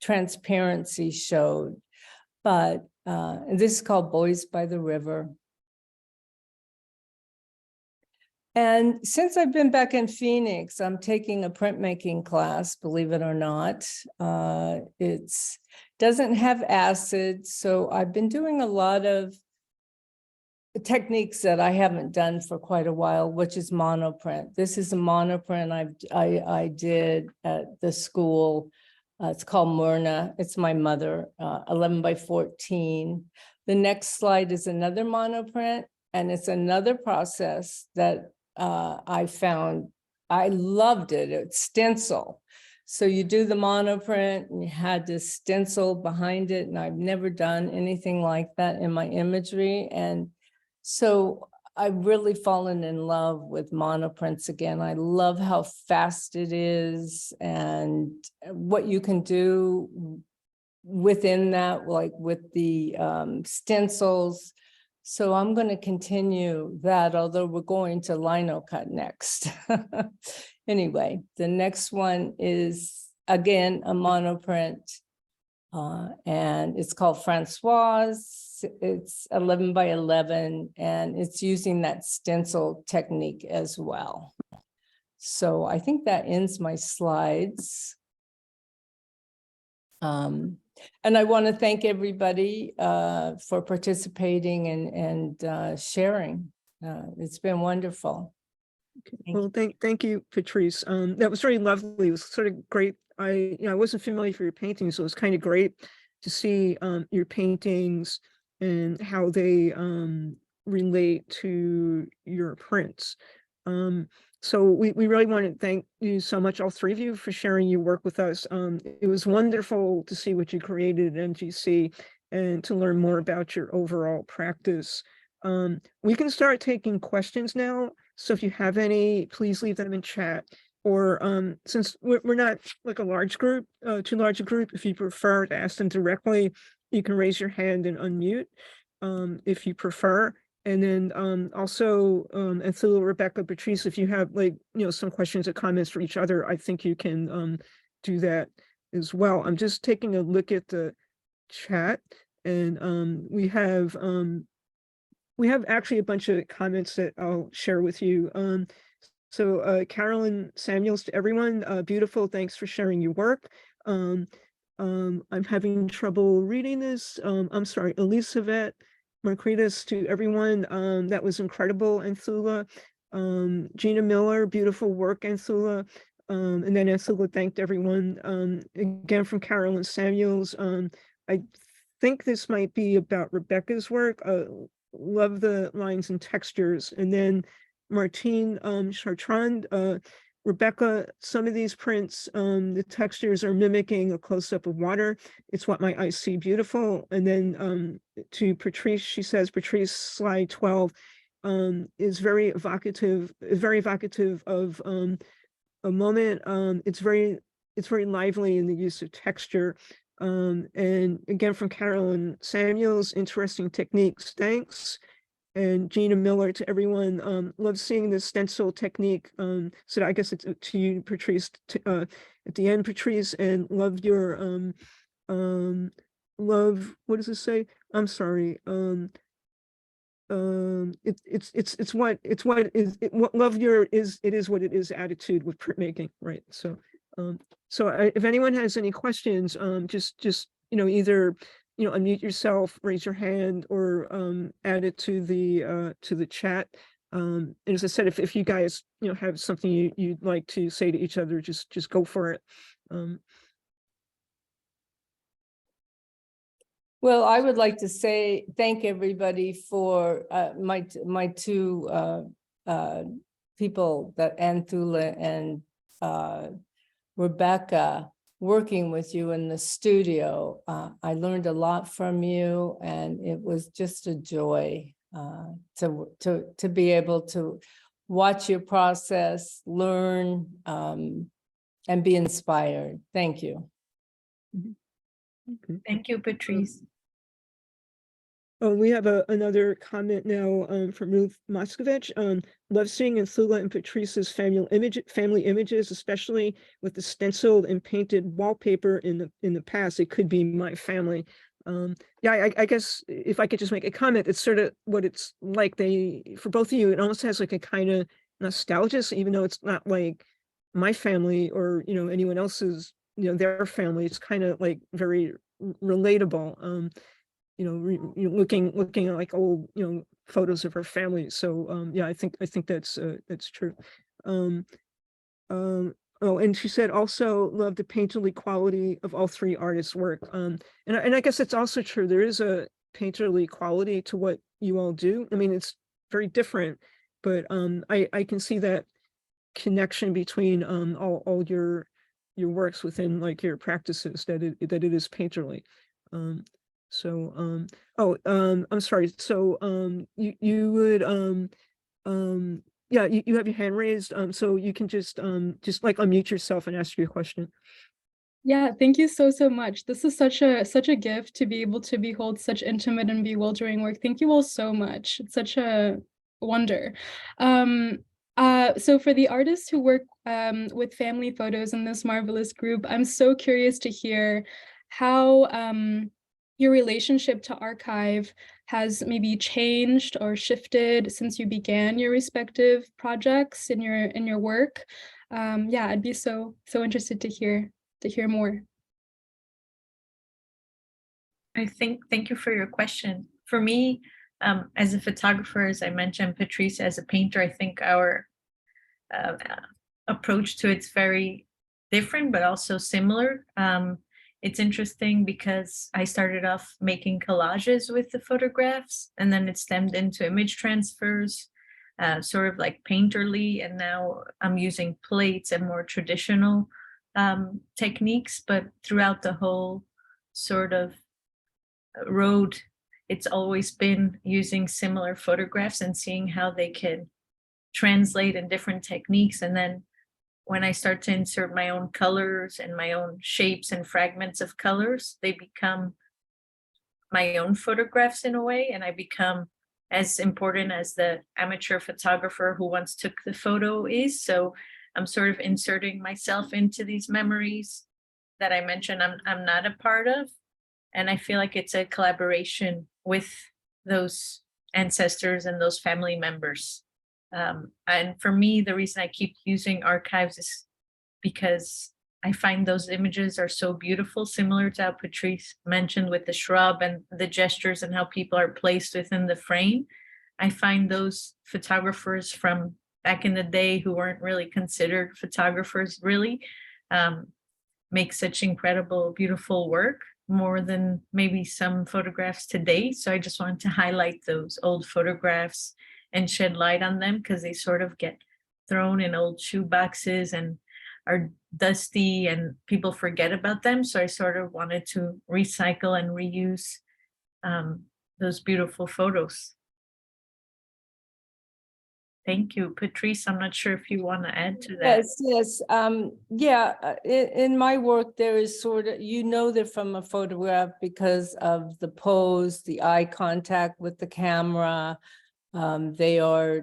transparency showed. But this is called Boys by the River. And since I've been back in Phoenix, I'm taking a printmaking class, believe it or not. It doesn't have acid, so I've been doing a lot of techniques that I haven't done for quite a while, which is monoprint. This is a monoprint I did at the school. It's called Myrna. It's my mother, 11 by 14. The next slide is another monoprint, and it's another process that I found. I loved it. It's stencil. So you do the monoprint and you had this stencil behind it, and I've never done anything like that in my imagery. And so I've really fallen in love with monoprints again. I love how fast it is and what you can do within that, like with the stencils. So I'm going to continue that, although we're going to lino cut next. Anyway, the next one is, again, a monoprint. And it's called Francoise. It's 11 by 11, and it's using that stencil technique as well. So I think that ends my slides. And I want to thank everybody for participating and sharing. It's been wonderful. Well, thank you, Patrice. That was very lovely. It was sort of great. I wasn't familiar with your paintings, so it was kind of great to see your paintings and how they relate to your prints. So we really want to thank you so much, all three of you, for sharing your work with us. It was wonderful to see what you created at MGC and to learn more about your overall practice. We can start taking questions now. So if you have any, please leave them in chat. Or since we're not like a large group, too large a group, if you prefer to ask them directly, you can raise your hand and unmute if you prefer. And then also, Anthoula, Rebecca, Patrice, if you have some questions or comments for each other, I think you can do that as well. I'm just taking a look at the chat, and we have actually a bunch of comments that I'll share with you. So Carolyn Samuels, to everyone, beautiful, thanks for sharing your work. I'm having trouble reading this. I'm sorry, Elizabeth Marcritas, to everyone, that was incredible, Anthoula. Gina Miller, beautiful work, Anthoula. And then Anthoula thanked everyone. Again, from Carolyn Samuels. I think this might be about Rebecca's work. Love the lines and textures. And then Martine Chartrand, Rebecca, some of these prints, the textures are mimicking a close-up of water. It's what my eyes see, beautiful. And then to Patrice, she says, Patrice, slide 12 is very evocative of a moment. It's very lively in the use of texture. And again, from Carolyn Samuels, interesting techniques, thanks. And Gina Miller, to everyone, love seeing this stencil technique. So I guess it's to you, Patrice, at the end, Patrice, and love your, love, what does it say? I'm sorry. It's what love your is, it is what it is attitude with printmaking, right? So, if anyone has any questions, just either unmute yourself, raise your hand, or add it to the chat. And as I said, if you guys have something you'd like to say to each other, just go for it. Well, I would like to say thank everybody for my two people, that Anthoula and Rebecca, working with you in the studio. I learned a lot from you, and it was just a joy to be able to watch your process, learn, and be inspired. Thank you. Okay. Thank you, Patrice. Oh, we have another comment now from Ruth Moskovich. Love seeing Anthoula and Patrice's family images, especially with the stenciled and painted wallpaper in the past. It could be my family. Yeah, I guess if I could just make a comment, it's sort of what it's like. For both of you, it almost has like a kind of nostalgia, even though it's not like my family or anyone else's, their family. It's kind of like very relatable. looking at like old, photos of her family. So yeah, I think that's true. Oh, and she said also love the painterly quality of all three artists' work. And I guess it's also true. There is a painterly quality to what you all do. I mean, it's very different, but I can see that connection between all your works within like your practices, that it is painterly. So I'm sorry. So you would yeah, you have your hand raised, so you can just like unmute yourself and ask your question. Yeah, thank you so much. This is such a gift to be able to behold such intimate and bewildering work. Thank you all so much. It's such a wonder. So for the artists who work with family photos in this marvelous group, I'm so curious to hear how your relationship to archive has maybe changed or shifted since you began your respective projects in your work. Yeah, I'd be so interested to hear more. Thank you for your question. For me, as a photographer, as I mentioned, Patrice as a painter, I think our approach to it's very different, but also similar. It's interesting because I started off making collages with the photographs, and then it stemmed into image transfers, sort of like painterly, and now I'm using plates and more traditional techniques. But throughout the whole sort of road, it's always been using similar photographs and seeing how they can translate in different techniques. And then when I start to insert my own colors and my own shapes and fragments of colors, they become my own photographs in a way, and I become as important as the amateur photographer who once took the photo is. So I'm sort of inserting myself into these memories that I mentioned I'm not a part of. And I feel like it's a collaboration with those ancestors and those family members. And for me, the reason I keep using archives is because I find those images are so beautiful, similar to how Patrice mentioned with the shrub and the gestures and how people are placed within the frame. I find those photographers from back in the day who weren't really considered photographers really make such incredible, beautiful work, more than maybe some photographs today. So I just wanted to highlight those old photographs and shed light on them, because they sort of get thrown in old shoe boxes and are dusty and people forget about them. So I sort of wanted to recycle and reuse those beautiful photos. Thank you. Patrice, I'm not sure if you want to add to that. Yes. Yeah, in my work, there is sort of, they're from a photograph because of the pose, the eye contact with the camera. They are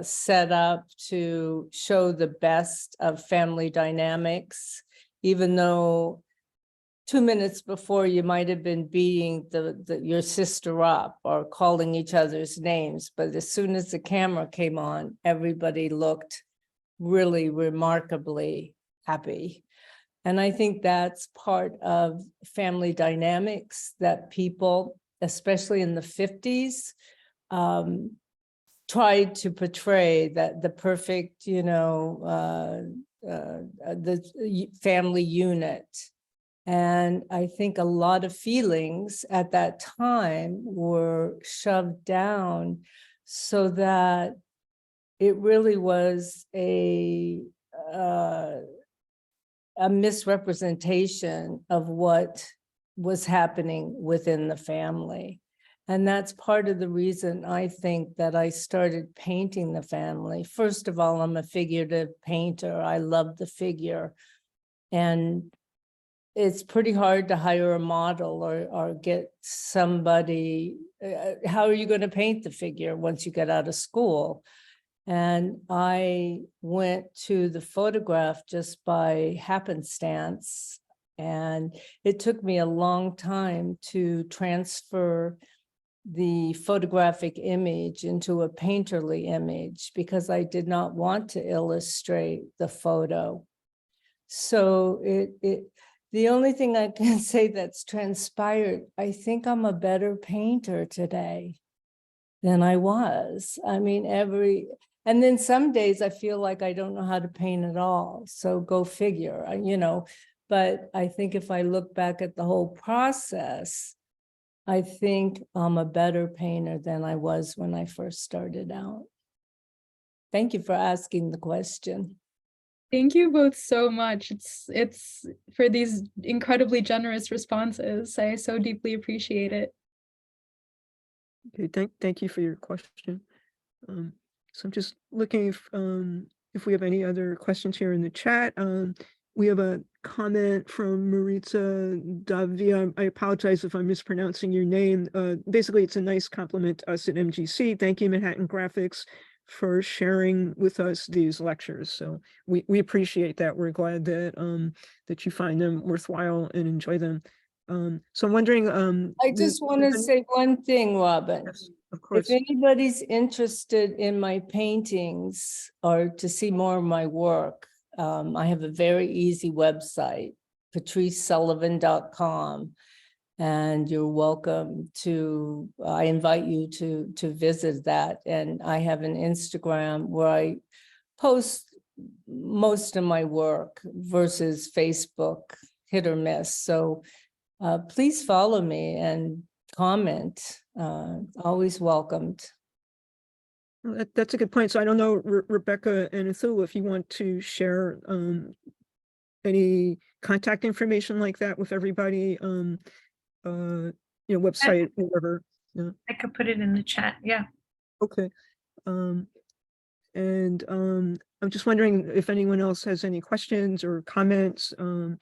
set up to show the best of family dynamics, even though 2 minutes before you might have been beating your sister up or calling each other's names. But as soon as the camera came on, everybody looked really remarkably happy. And I think that's part of family dynamics that people, especially in the 50s, tried to portray, that the perfect, the family unit. And I think a lot of feelings at that time were shoved down so that it really was a misrepresentation of what was happening within the family. And that's part of the reason I think that I started painting the family. First of all, I'm a figurative painter. I love the figure. And it's pretty hard to hire a model or get somebody. How are you going to paint the figure once you get out of school? And I went to the photograph just by happenstance. And it took me a long time to transfer the photographic image into a painterly image, because I did not want to illustrate the photo. So The only thing I can say that's transpired, I think I'm a better painter today than I was. I mean, and then some days I feel like I don't know how to paint at all. So go figure, you know. But I think if I look back at the whole process, I think I'm a better painter than I was when I first started out. Thank you for asking the question. Thank you both so much. It's for these incredibly generous responses. I so deeply appreciate it. Okay, thank you for your question. So I'm just looking if we have any other questions here in the chat. We have a comment from Maritza Davia. I apologize if I'm mispronouncing your name. Basically, it's a nice compliment to us at MGC. Thank you, Manhattan Graphics, for sharing with us these lectures. So we appreciate that. We're glad that that you find them worthwhile and enjoy them. So I'm wondering. I just want to say one thing, Robin. Yes, of course. If anybody's interested in my paintings or to see more of my work, I have a very easy website, patricesullivan.com. And you're welcome to, I invite you to visit that. And I have an Instagram where I post most of my work versus Facebook, hit or miss. So please follow me and comment, always welcomed. Well, that's a good point. So I don't know, Rebecca and Anthoula, if you want to share any contact information like that with everybody, website, whatever. Yeah. I could put it in the chat. Yeah. Okay. And I'm just wondering if anyone else has any questions or comments. And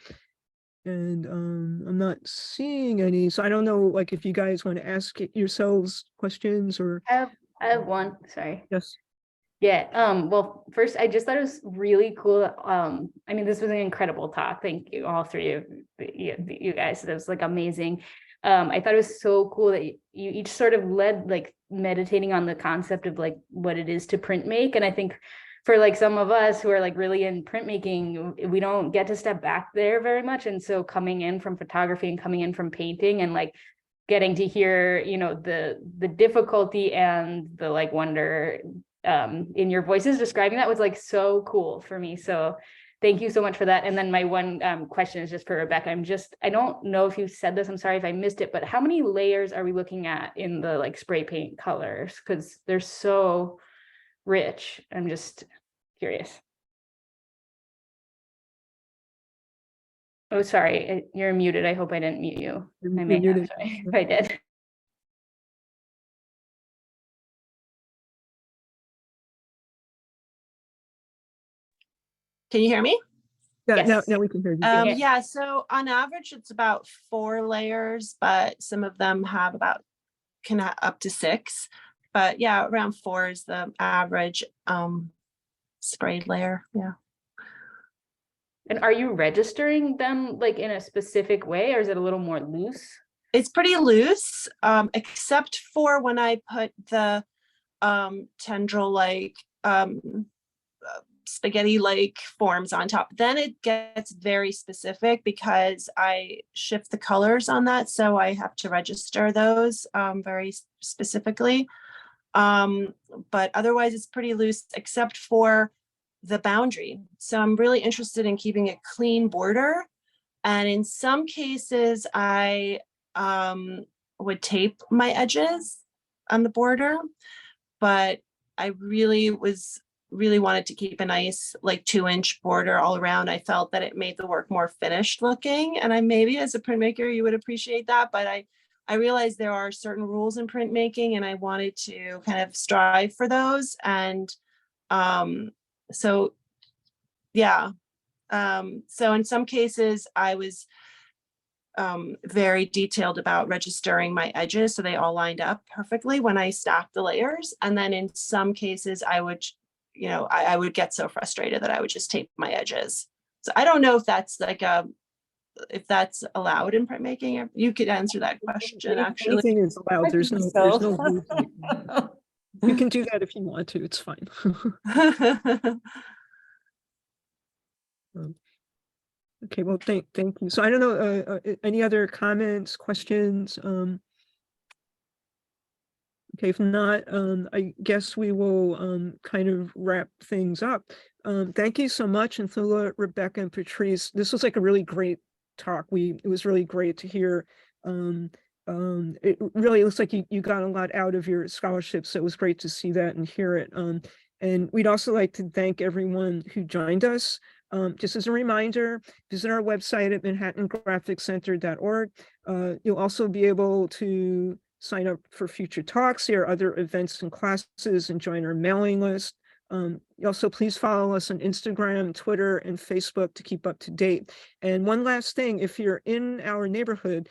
I'm not seeing any, so I don't know, like, if you guys want to ask yourselves questions or. I have one, sorry. Yes. Yeah, well, first, I just thought it was really cool. I mean, this was an incredible talk. Thank you, all three of you guys. That was like amazing. I thought it was so cool that you each sort of led like meditating on the concept of like what it is to printmake. And I think for like some of us who are like really in printmaking, we don't get to step back there very much. And so coming in from photography and coming in from painting and like getting to hear, you know, the difficulty and the like wonder in your voices describing that was like so cool for me. So thank you so much for that. And then my one question is just for Rebecca. I don't know if you said this, I'm sorry if I missed it, but how many layers are we looking at in the like spray paint colors? Because they're so rich. I'm just curious. Oh, sorry, you're muted. I hope I didn't mute you. I may have, sorry if I did. Can you hear me? Yeah, Yes. now we can hear you. Yeah, so on average, it's about 4 layers, but some of them have up to 6. But yeah, around 4 is the average sprayed layer. Yeah. And are you registering them like in a specific way, or is it a little more loose? It's pretty loose, except for when I put the tendril-like spaghetti-like forms on top. Then it gets very specific because I shift the colors on that. So I have to register those very specifically. But otherwise it's pretty loose except for the boundary. So I'm really interested in keeping a clean border. And in some cases I would tape my edges on the border, but I really wanted to keep a nice like 2-inch border all around. I felt that it made the work more finished looking, and maybe as a printmaker you would appreciate that, but I realized there are certain rules in printmaking and I wanted to kind of strive for those. And so yeah, so in some cases I was very detailed about registering my edges so they all lined up perfectly when I stacked the layers. And then in some cases I would, I would get so frustrated that I would just tape my edges. So I don't know if that's like if that's allowed in printmaking. You could answer that question actually. Anything is allowed. There's no rules. You can do that if you want to, it's fine. Okay, well, thank you. So I don't know, any other comments, questions? Okay, if not, I guess we will kind of wrap things up. Thank you so much, Anthoula, Rebecca, and Patrice. This was like a really great talk. It was really great to hear. It really looks like you got a lot out of your scholarship, so it was great to see that and hear it. And we'd also like to thank everyone who joined us. Just as a reminder, visit our website at manhattangraphiccenter.org. You'll also be able to sign up for future talks, see our other events and classes, and join our mailing list. Also, please follow us on Instagram, Twitter, and Facebook to keep up to date. And one last thing, if you're in our neighborhood,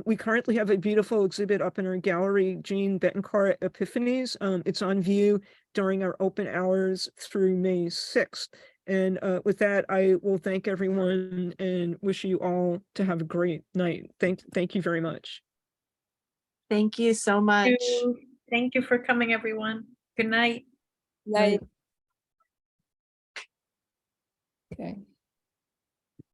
we currently have a beautiful exhibit up in our gallery, Jean Betancourt Epiphanies. It's on view during our open hours through May 6th. And with that, I will thank everyone and wish you all to have a great night. Thank you very much. Thank you so much. Thank you for coming, everyone. Good night. Night. Okay.